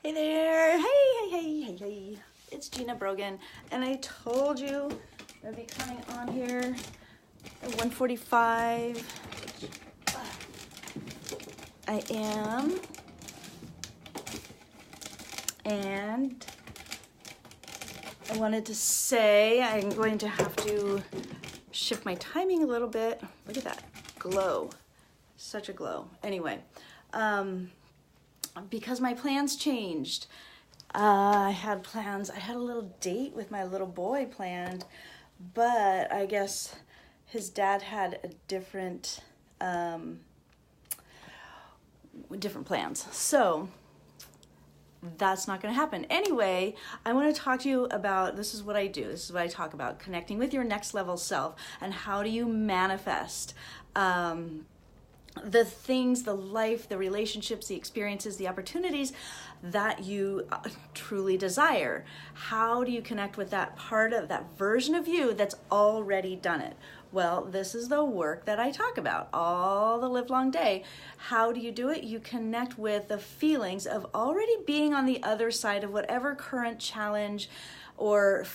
Hey there, hey. It's Gina Brogan, and I told you I'd be coming on here at 1:45. I am, and I wanted to say I'm going to have to shift my timing a little bit. Look at that glow, such a glow. Anyway, because my plans changed. I had plans. I had a little date with my little boy planned, but I guess his dad had a different plans. So that's not going to happen. Anyway, I want to talk to you about, this is what I do. This is what I talk about, connecting with your next level self and how do you manifest the things, the life, the relationships, the experiences, the opportunities that you truly desire. How do you connect with that part of that version of you that's already done it? Well, this is the work that I talk about all the live long day. How do you do it? You connect with the feelings of already being on the other side of whatever current challenge or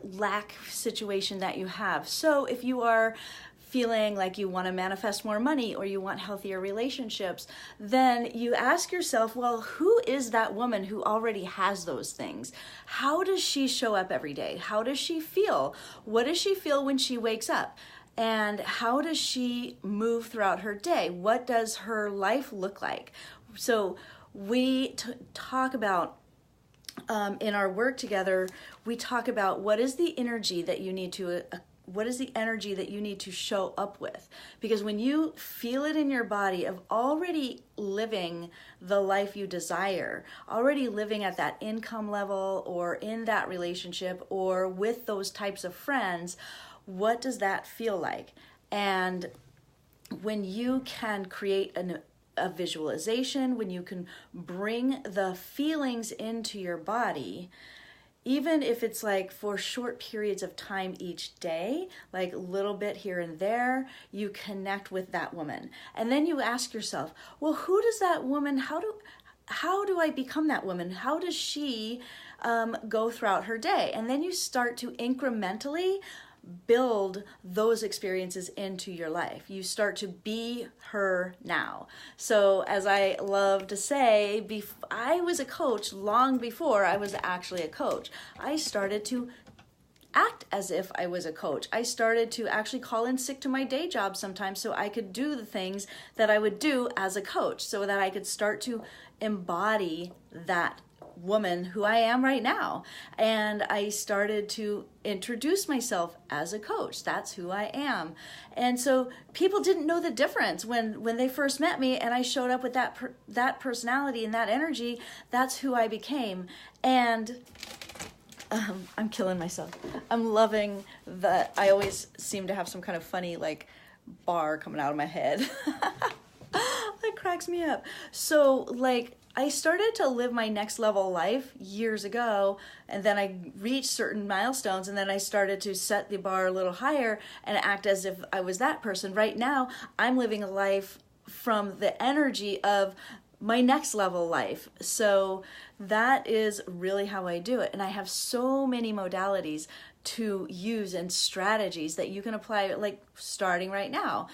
lack situation that you have. So if you are feeling like you want to manifest more money or you want healthier relationships, then you ask yourself, well, who is that woman who already has those things? How does she show up every day? How does she feel? What does she feel when she wakes up? And how does she move throughout her day? What does her life look like? So we talk about in our work together, we talk about what is the energy that you need to show up with? Because when you feel it in your body of already living the life you desire, already living at that income level or in that relationship or with those types of friends, what does that feel like? And when you can create a visualization, when you can bring the feelings into your body, even if it's like for short periods of time each day, like a little bit here and there, you connect with that woman. And then you ask yourself, well, who does that woman, how do I become that woman? How does she go throughout her day? And then you start to incrementally build those experiences into your life. You start to be her now. So as I love to say, I was a coach long before I was actually a coach. I started to act as if I was a coach. I started to actually call in sick to my day job sometimes so I could do the things that I would do as a coach, so that I could start to embody that woman who I am right now. And I started to introduce myself as a coach. That's who I am. And so people didn't know the difference when they first met me and I showed up with that personality and that energy. That's who I became. And I'm killing myself. I'm loving that I always seem to have some kind of funny like bar coming out of my head. That cracks me up. So like I started to live my next level life years ago, and then I reached certain milestones, and then I started to set the bar a little higher and act as if I was that person. Right now, I'm living a life from the energy of my next level life. So that is really how I do it. And I have so many modalities to use and strategies that you can apply, like starting right now,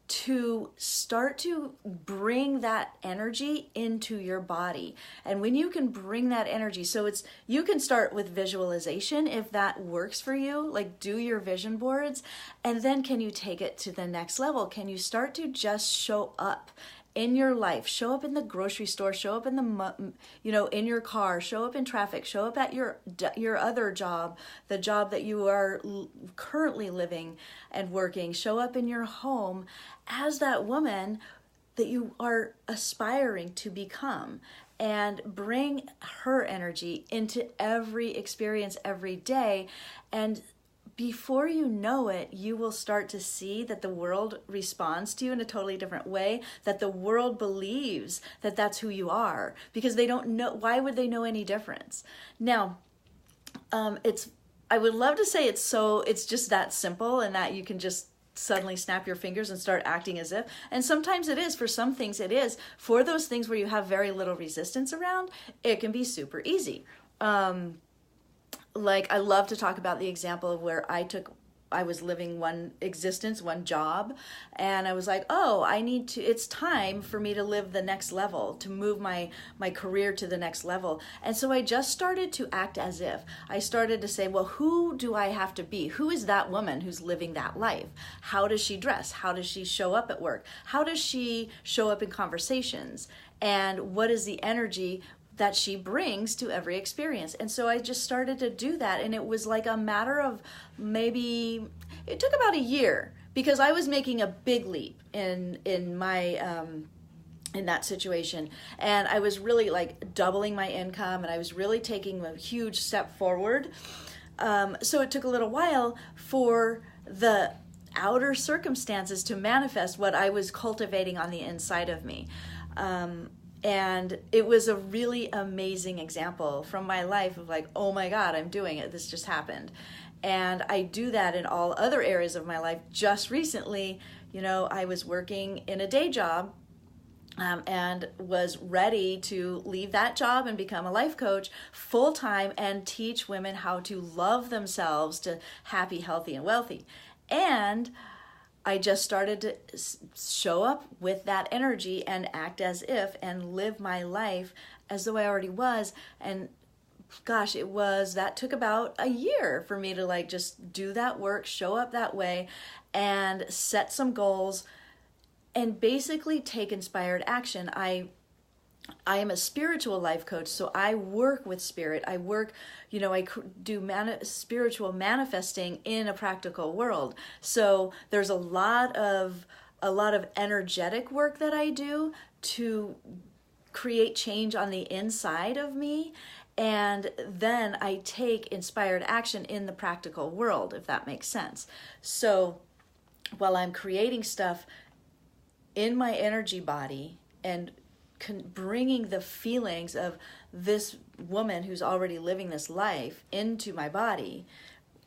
to start to bring that energy into your body. And when you can bring that energy, so you can start with visualization if that works for you, like do your vision boards, and then can you take it to the next level? Can you start to just show up in your life, show up in the grocery store, show up in in your car, show up in traffic, show up at your other job, the job that you are currently living and working, show up in your home as that woman that you are aspiring to become, and bring her energy into every experience every day. And before you know it, you will start to see that the world responds to you in a totally different way, that the world believes that that's who you are, because they don't know. Why would they know any difference? Now, I would love to say it's just that simple and that you can just suddenly snap your fingers and start acting as if. And sometimes it is. For some things it is. For those things where you have very little resistance around, it can be super easy. Like I love to talk about the example of where I was living one existence, one job, and I was like, oh, it's time for me to live the next level, to move my career to the next level. And so I just started to act as if. I started to say, well, who do I have to be? Who is that woman who's living that life? How does she dress? How does she show up at work? How does she show up in conversations? And what is the energy that she brings to every experience? And so I just started to do that, and it was like a matter of it took about a year, because I was making a big leap in my in that situation, and I was really like doubling my income, and I was really taking a huge step forward. So it took a little while for the outer circumstances to manifest what I was cultivating on the inside of me. And it was a really amazing example from my life of like, oh my God, I'm doing it. This just happened. And I do that in all other areas of my life. Just recently, I was working in a day job and was ready to leave that job and become a life coach full time and teach women how to love themselves to happy, healthy, and wealthy. And I just started to show up with that energy and act as if and live my life as though I already was. And gosh, that took about a year for me to like just do that work, show up that way, and set some goals and basically take inspired action. I am a spiritual life coach, so I work with spirit. I work, I do spiritual manifesting in a practical world. So there's a lot of energetic work that I do to create change on the inside of me. And then I take inspired action in the practical world, if that makes sense. So while I'm creating stuff in my energy body and bringing the feelings of this woman who's already living this life into my body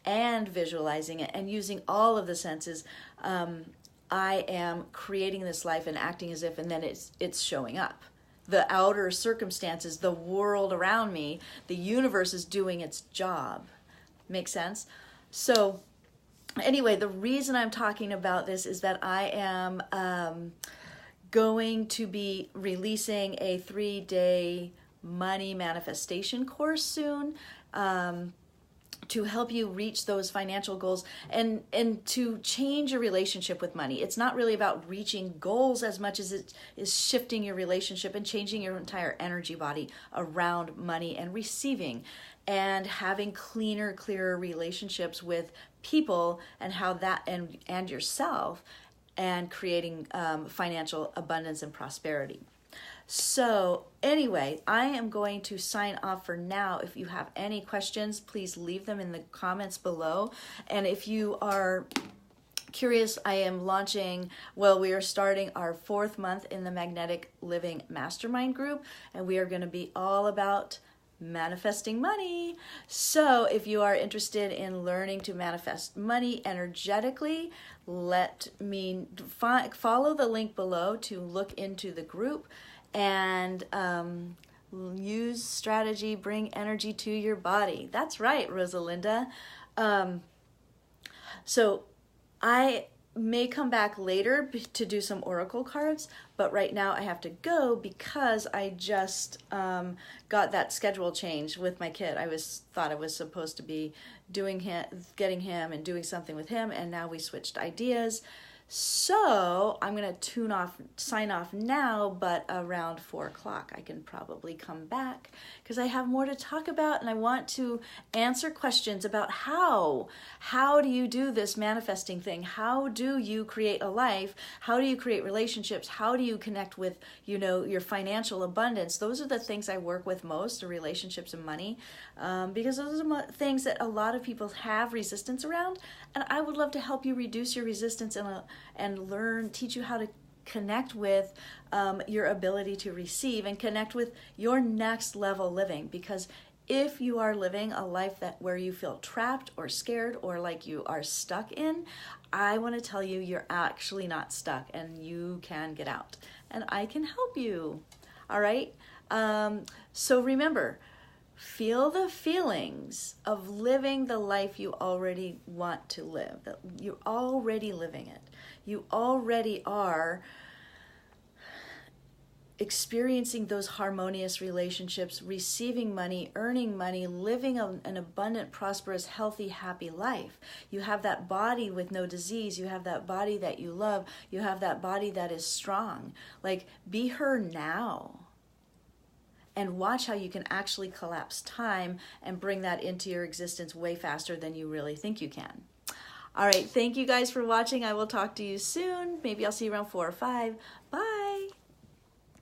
and visualizing it and using all of the senses, I am creating this life and acting as if, and then it's showing up. The outer circumstances, the world around me, the universe is doing its job. Make sense? So anyway, the reason I'm talking about this is that I am going to be releasing a 3-day money manifestation course soon, to help you reach those financial goals and to change your relationship with money. It's not really about reaching goals as much as it is shifting your relationship and changing your entire energy body around money and receiving, and having clearer relationships with people and how that and yourself, and creating financial abundance and prosperity. So anyway, I am going to sign off for now. If you have any questions, please leave them in the comments below. And if you are curious, I am we are starting our 4th month in the Magnetic Living Mastermind group, and we are going to be all about manifesting money. So if you are interested in learning to manifest money energetically, let me follow the link below to look into the group and use strategy, bring energy to your body. That's right, Rosalinda. So I may come back later to do some oracle cards, but right now I have to go because I just got that schedule change with my kid. Thought I was supposed to be getting him and doing something with him, and now we switched ideas. So I'm going to sign off now, but around 4 o'clock I can probably come back because I have more to talk about, and I want to answer questions about how do you do this manifesting thing? How do you create a life? How do you create relationships? How do you connect with, your financial abundance? Those are the things I work with most, are relationships and money, because those are things that a lot of people have resistance around, and I would love to help you reduce your resistance and teach you how to connect with your ability to receive and connect with your next level living, because If you are living a life where you feel trapped or scared or like you are stuck in, I want to tell you you're actually not stuck and you can get out. And I can help you. All right? So remember, feel the feelings of living the life you already want to live. You're already living it. You already are experiencing those harmonious relationships, receiving money, earning money, living an abundant, prosperous, healthy, happy life. You have that body with no disease. You have that body that you love. You have that body that is strong. Like, be her now. And watch how you can actually collapse time and bring that into your existence way faster than you really think you can. All right, thank you guys for watching. I will talk to you soon. Maybe I'll see you around 4 or 5. Bye.